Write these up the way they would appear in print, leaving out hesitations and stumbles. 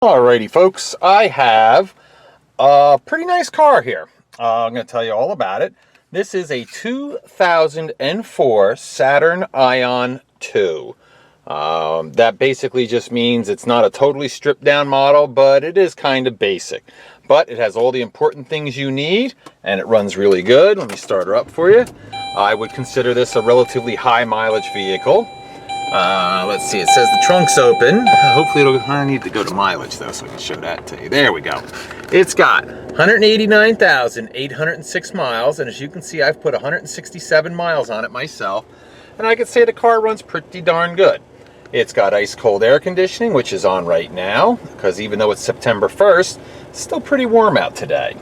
Alrighty folks, I have a pretty nice car here. I'm going to tell you all about it. This is a 2004 Saturn Ion 2. That basically just means it's not a totally stripped down model, but it is kind of basic. But it has all the important things you need, and it runs really good. Let me start her up for you. I would consider this a relatively high mileage vehicle. Let's see, it says the trunk's open. Hopefully I need to go to mileage though so I can show that to you. There we go. It's got 189,806 miles, and as you can see, I've put 167 miles on it myself, and I could say the car runs pretty darn good. It's got ice cold air conditioning, which is on right now, because even though it's September 1st, it's still pretty warm out today.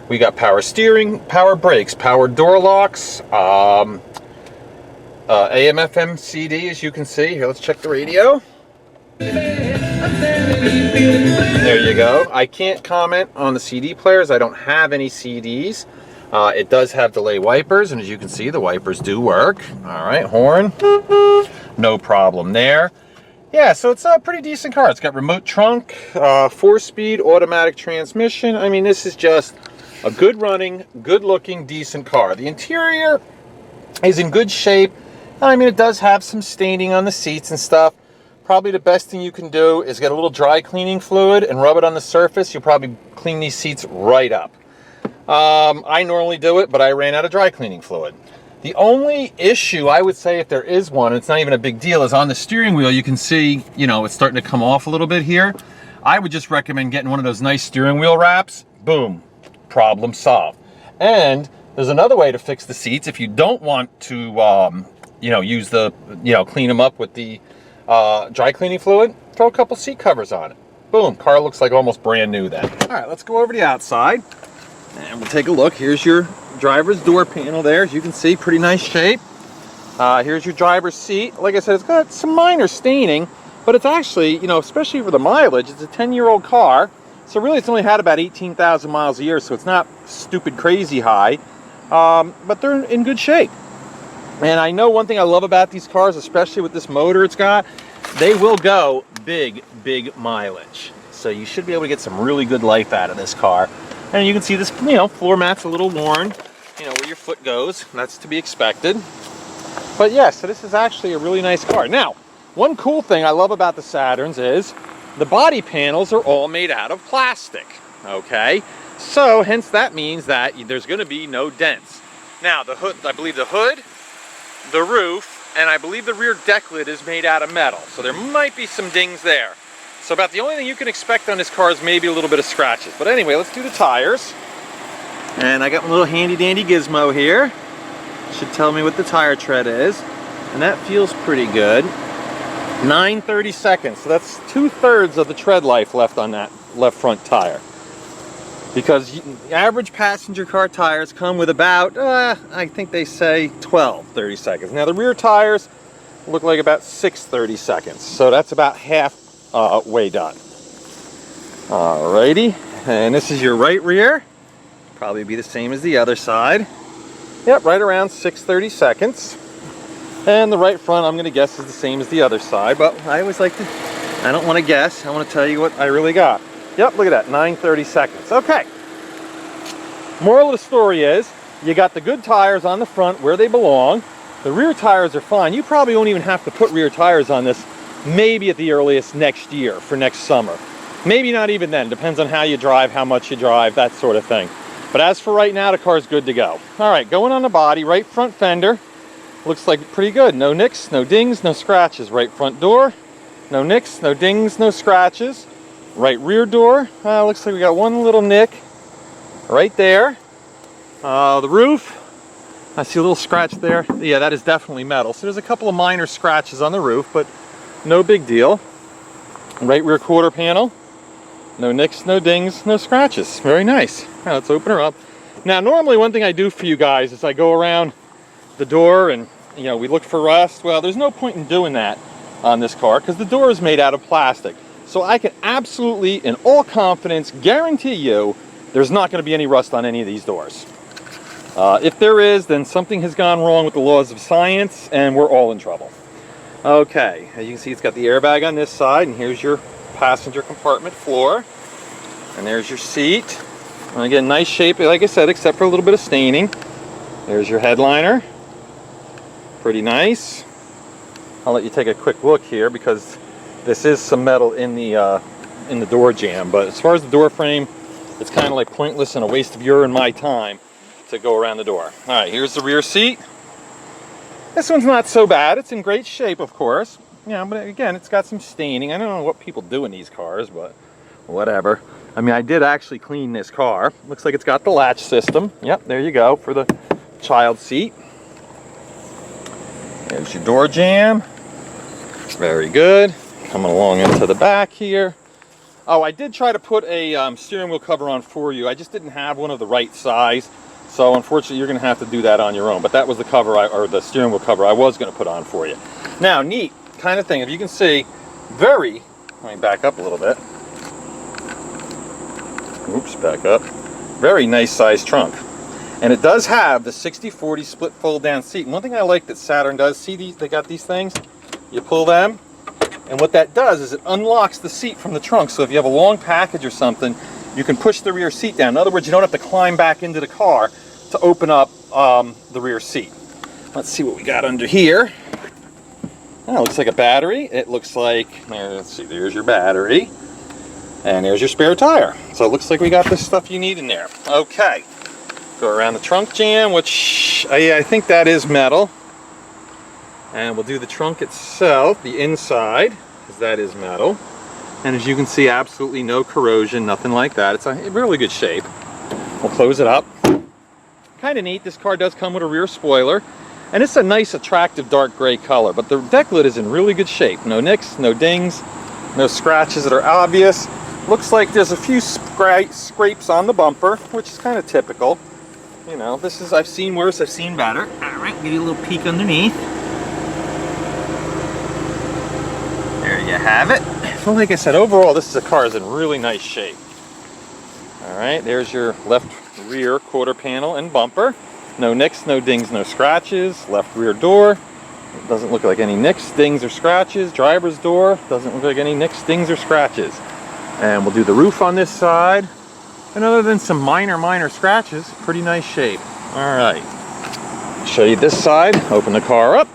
We got power steering, power brakes, power door locks, AM, FM, CD, as you can see. Here, let's check the radio. There you go. I can't comment on the CD players. I don't have any CDs. It does have delay wipers, and as you can see, the wipers do work. All right, horn. No problem there. Yeah, so it's a pretty decent car. It's got remote trunk, 4-speed automatic transmission. I mean, this is just a good running, good looking, decent car. The interior is in good shape. I mean, it does have some staining on the seats and stuff. Probably the best thing you can do is get a little dry cleaning fluid and rub it on the surface. You'll probably clean these seats right up. I normally do it, but I ran out of dry cleaning fluid. The only issue, I would say, if there is one, it's not even a big deal, is on the steering wheel, you can see, you know, it's starting to come off a little bit here. I would just recommend getting one of those nice steering wheel wraps. Boom, problem solved. And there's another way to fix the seats if you don't want to, you know, use the, you know, clean them up with the dry cleaning fluid. Throw a couple seat covers on it. Boom, car looks like almost brand new then. All right, let's go over to the outside and we'll take a look. Here's your driver's door panel there. As you can see, pretty nice shape. Here's your driver's seat. Like I said, it's got some minor staining, but it's actually, you know, especially for the mileage, it's a 10-year-old car. So really it's only had about 18,000 miles a year, so it's not stupid crazy high, but they're in good shape. And I know one thing I love about these cars, especially with this motor it's got, they will go big mileage. So you should be able to get some really good life out of this car. And you can see this, you know, floor mat's a little worn, you know, where your foot goes. That's to be expected. But yeah, so this is actually a really nice car. Now, one cool thing I love about the Saturns is the body panels are all made out of plastic, okay? So hence that means that there's gonna be no dents. Now, the hood, I believe the hood, the roof, and I believe the rear deck lid is made out of metal. So there might be some dings there. So about the only thing you can expect on this car is maybe a little bit of scratches. But anyway, let's do the tires. And I got my little handy dandy gizmo here. Should tell me what the tire tread is. And that feels pretty good. 9/32, so that's 2/3 of the tread life left on that left front tire. Because average passenger car tires come with about, I think they say 12/32. Now the rear tires look like about 6/32. So that's about half way done. Alrighty, and this is your right rear. Probably be the same as the other side. Yep, right around 6/32. And the right front, I'm gonna guess, is the same as the other side, but I always like to, I don't wanna guess, I wanna tell you what I really got. Yep, look at that, 9/32. Okay. Moral of the story is, you got the good tires on the front where they belong. The rear tires are fine. You probably won't even have to put rear tires on this, maybe at the earliest next year, for next summer. Maybe not even then, depends on how you drive, how much you drive, that sort of thing. But as for right now, the car's good to go. All right, going on the body, right front fender, looks like pretty good. No nicks, no dings, no scratches. Right front door, no nicks, no dings, no scratches. Right rear door, looks like we got one little nick right there. The roof, I see a little scratch there. Yeah, that is definitely metal. So there's a couple of minor scratches on the roof, but no big deal. Right rear quarter panel, no nicks, no dings, no scratches. Very nice. All right, let's open her up. Now, normally one thing I do for you guys is I go around the door and, you know, we look for rust. Well, there's no point in doing that on this car because the door is made out of plastic. So I can absolutely, in all confidence, guarantee you there's not going to be any rust on any of these doors. If there is, then something has gone wrong with the laws of science and we're all in trouble. Okay, as you can see, it's got the airbag on this side, and here's your passenger compartment floor. And there's your seat. And again, nice shape, like I said, except for a little bit of staining. There's your headliner. Pretty nice. I'll let you take a quick look here because this is some metal in the door jamb. But as far as the door frame, it's kind of like pointless and a waste of your and my time to go around the door. All right, here's the rear seat. This one's not so bad. It's in great shape, of course. Yeah, but again, it's got some staining. I don't know what people do in these cars, but whatever. I mean, I did actually clean this car. Looks like it's got the latch system. Yep, there you go for the child seat. There's your door jamb. Very good. Coming along into the back here. Oh, I did try to put a steering wheel cover on for you. I just didn't have one of the right size. So unfortunately, you're going to have to do that on your own. But that was the cover, or the steering wheel cover I was going to put on for you. Now, neat kind of thing. If you can see, let me back up a little bit. Oops, back up. Very nice size trunk. And it does have the 60/40 split fold down seat. And one thing I like that Saturn does, see these, they got these things? You pull them, and what that does is it unlocks the seat from the trunk. So if you have a long package or something, you can push the rear seat down. In other words, you don't have to climb back into the car to open up the rear seat. Let's see what we got under here. Oh, it looks like a battery. It looks like, let's see, there's your battery. And there's your spare tire. So it looks like we got the stuff you need in there. Okay. Go around the trunk jamb, which I think that is metal. And we'll do the trunk itself, the inside, because that is metal. And as you can see, absolutely no corrosion, nothing like that. It's in really good shape. We'll close it up. Kind of neat, this car does come with a rear spoiler. And it's a nice, attractive dark gray color, but the deck lid is in really good shape. No nicks, no dings, no scratches that are obvious. Looks like there's a few scrapes on the bumper, which is kind of typical. You know, this is, I've seen worse, I've seen better. All right, give you a little peek underneath. There you have it. So like I said, overall, this is a car is in really nice shape. All right, there's your left rear quarter panel and bumper. No nicks, no dings, no scratches. Left rear door. It doesn't look like any nicks, dings, or scratches. Driver's door. Doesn't look like any nicks, dings, or scratches. And we'll do the roof on this side. And other than some minor scratches, pretty nice shape. All right. Show you this side. Open the car up.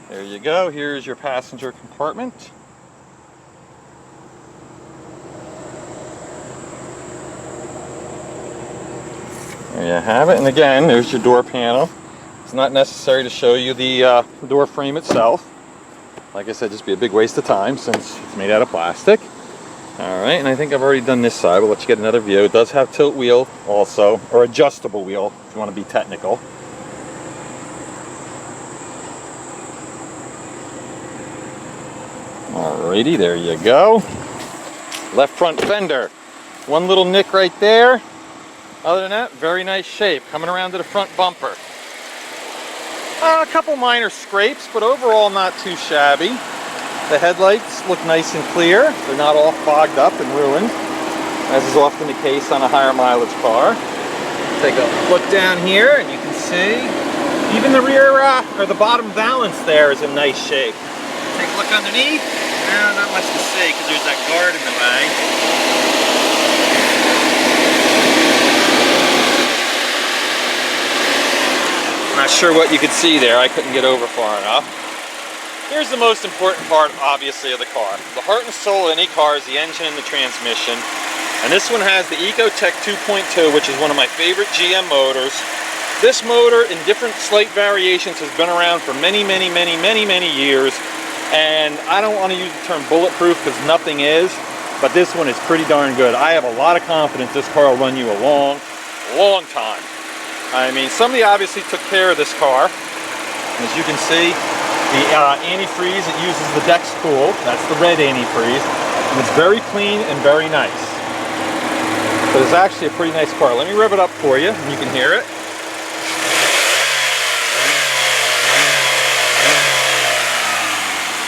There you go. Here's your passenger compartment. There you have it. And again, there's your door panel. It's not necessary to show you the door frame itself. Like I said, just be a big waste of time since it's made out of plastic. All right, and I think I've already done this side. We'll let you get another view. It does have tilt wheel also, or adjustable wheel if you want to be technical. Alrighty, there you go. Left front fender. One little nick right there. Other than that, very nice shape. Coming around to the front bumper. A couple minor scrapes, but overall not too shabby. The headlights look nice and clear. They're not all fogged up and ruined, as is often the case on a higher mileage car. Take a look down here and you can see even the rear or the bottom valance there is in nice shape. Take a look underneath. Not much to see because there's that guard in the way. Not sure what you could see there. I couldn't get over far enough. Here's the most important part, obviously, of the car. The heart and soul of any car is the engine and the transmission. And this one has the Ecotec 2.2, which is one of my favorite GM motors. This motor, in different slight variations, has been around for many years. And I don't want to use the term bulletproof because nothing is, but this one is pretty darn good. I have a lot of confidence this car will run you a long time. I mean, somebody obviously took care of this car. As you can see, the antifreeze, it uses the Dex Cool. That's the red antifreeze. And it's very clean and very nice. But it's actually a pretty nice car. Let me rev it up for you, and you can hear it.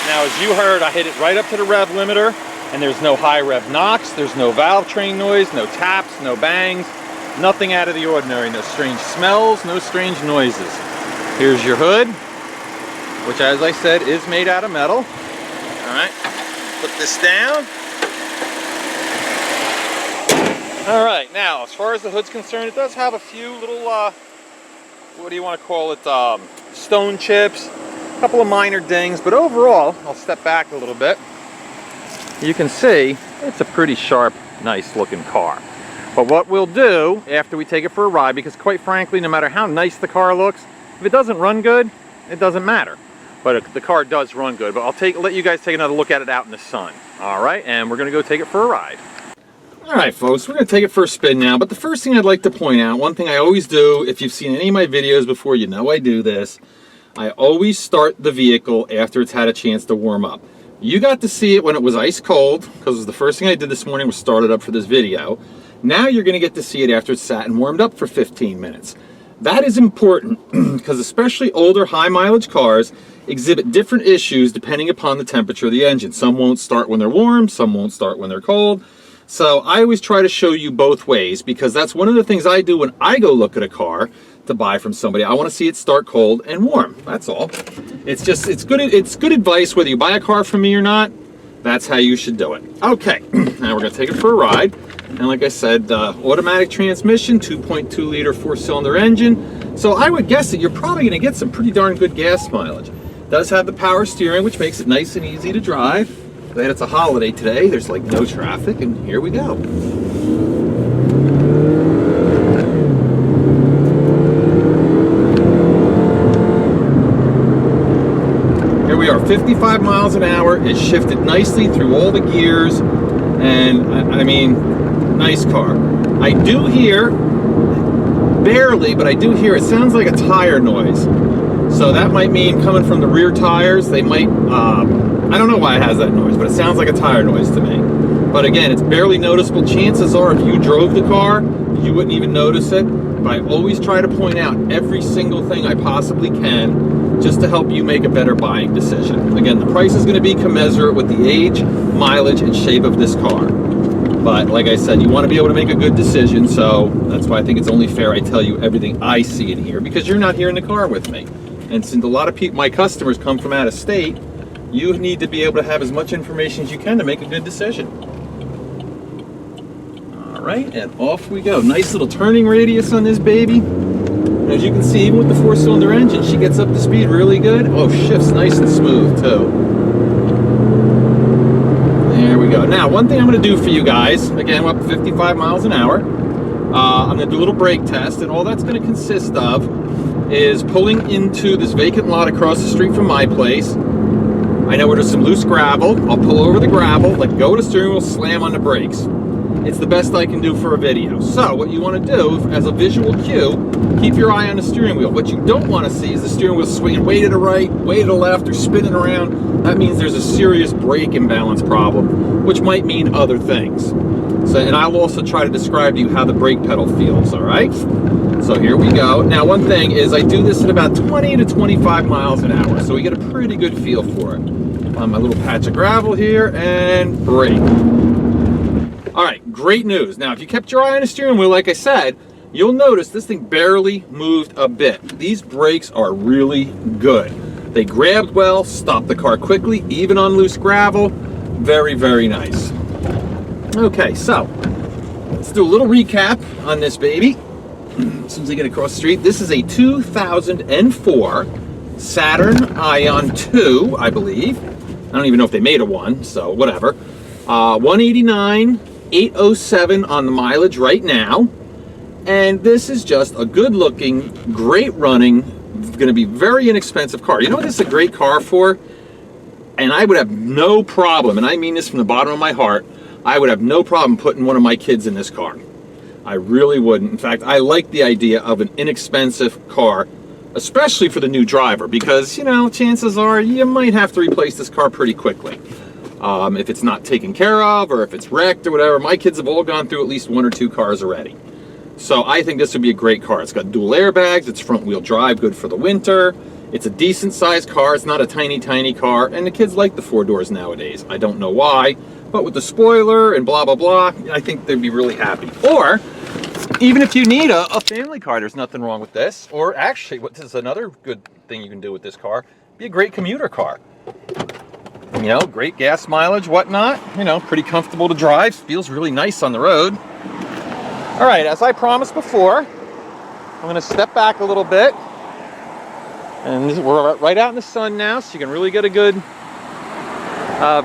Now, as you heard, I hit it right up to the rev limiter, and there's no high rev knocks, there's no valve train noise, no taps, no bangs, nothing out of the ordinary, no strange smells, no strange noises. Here's your hood, which, as I said, is made out of metal. All right. Put this down. All right, now as far as the hood's concerned, it does have a few little, what do you want to call it, stone chips, a couple of minor dings, but overall, I'll step back a little bit. You can see it's a pretty sharp, nice looking car. But what we'll do after we take it for a ride, because quite frankly, no matter how nice the car looks, if it doesn't run good, it doesn't matter. But the car does run good. But I'll let you guys take another look at it out in the sun. All right, and we're gonna go take it for a ride. All right, folks, we're gonna take it for a spin now. But the first thing I'd like to point out, one thing I always do, if you've seen any of my videos before, you know I do this. I always start the vehicle after it's had a chance to warm up. You got to see it when it was ice cold, because it was the first thing I did this morning was start it up for this video. Now you're going to get to see it after it's sat and warmed up for 15 minutes. That is important because especially older high mileage cars exhibit different issues depending upon the temperature of the engine. Some won't start when they're warm, some won't start when they're cold. So I always try to show you both ways because that's one of the things I do when I go look at a car to buy from somebody. I want to see it start cold and warm. That's all. It's good advice whether you buy a car from me or not. That's how you should do it. Okay, now we're going to take it for a ride. And like I said, automatic transmission, 2.2 liter 4-cylinder engine. So I would guess that you're probably going to get some pretty darn good gas mileage. It does have the power steering, which makes it nice and easy to drive. Glad it's a holiday today. There's like no traffic, and here we go. Here we are, 55 miles an hour. It shifted nicely through all the gears, and I mean, nice car. I do hear, barely, but I do hear, it sounds like a tire noise. So that might mean coming from the rear tires, they might, I don't know why it has that noise, but it sounds like a tire noise to me. But again, it's barely noticeable. Chances are if you drove the car, you wouldn't even notice it. But I always try to point out every single thing I possibly can just to help you make a better buying decision. Again, the price is going to be commensurate with the age, mileage, and shape of this car. But like I said, you want to be able to make a good decision, so that's why I think it's only fair I tell you everything I see and hear, because you're not here in the car with me. And since a lot of people, my customers, come from out of state, you need to be able to have as much information as you can to make a good decision. All right, and off we go. Nice little turning radius on this baby. And as you can see, even with the 4-cylinder engine, she gets up to speed really good. Oh, shifts nice and smooth too. There we go. Now, one thing I'm going to do for you guys, again, we're up to 55 miles an hour. I'm going to do a little brake test, and all that's going to consist of is pulling into this vacant lot across the street from my place. I know where there's some loose gravel. I'll pull over the gravel, let go of the steering wheel, slam on the brakes. It's the best I can do for a video. So what you want to do as a visual cue, keep your eye on the steering wheel. What you don't want to see is the steering wheel swinging way to the right, way to the left, or spinning around. That means there's a serious brake imbalance problem, which might mean other things. So, and I'll also try to describe to you how the brake pedal feels, all right? So here we go. Now, one thing is I do this at about 20 to 25 miles an hour, so we get a pretty good feel for it. On my little patch of gravel here, and brake. All right, great news. Now, if you kept your eye on the steering wheel, like I said, you'll notice this thing barely moved a bit. These brakes are really good. They grabbed well, stopped the car quickly, even on loose gravel. Very, very nice. Okay, so let's do a little recap on this baby. As soon as I get across the street, this is a 2004 Saturn Ion 2, I believe. I don't even know if they made a 1, so whatever. 189, 807 on the mileage right now. And this is just a good looking, great running, going to be very inexpensive car. You know what this is a great car for? And I would have no problem, and I mean this from the bottom of my heart, I would have no problem putting one of my kids in this car. I really wouldn't. In fact, I like the idea of an inexpensive car, especially for the new driver, because, you know, chances are you might have to replace this car pretty quickly. If it's not taken care of, or if it's wrecked or whatever. My kids have all gone through at least 1 or 2 cars already. So I think this would be a great car. It's got dual airbags, it's front wheel drive, good for the winter. It's a decent sized car, it's not a tiny, tiny car, and the kids like the 4 doors nowadays. I don't know why, but with the spoiler and blah, blah, blah, I think they'd be really happy. Or, even if you need a family car, there's nothing wrong with this. Or actually, what is another good thing you can do with this car, be a great commuter car. You know, great gas mileage, whatnot. You know, pretty comfortable to drive. Feels really nice on the road. All right, as I promised before, I'm going to step back a little bit. And we're right out in the sun now, so you can really get a good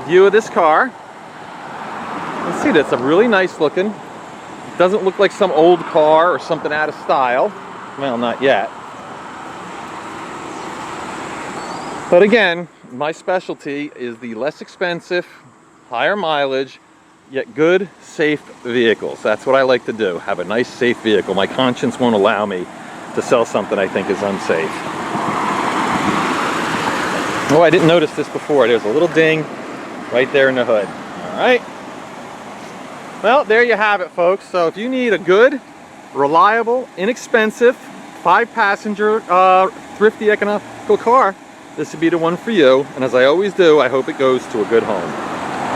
view of this car. Let's see, that's a really nice looking. It doesn't look like some old car or something out of style. Well, not yet. But again, my specialty is the less expensive, higher mileage, yet good, safe vehicles. That's what I like to do, have a nice, safe vehicle. My conscience won't allow me to sell something I think is unsafe. Oh, I didn't notice this before. There's a little ding right there in the hood. All right. Well, there you have it, folks. So if you need a good, reliable, inexpensive, 5-passenger, thrifty, economical car, this would be the one for you. And as I always do, I hope it goes to a good home.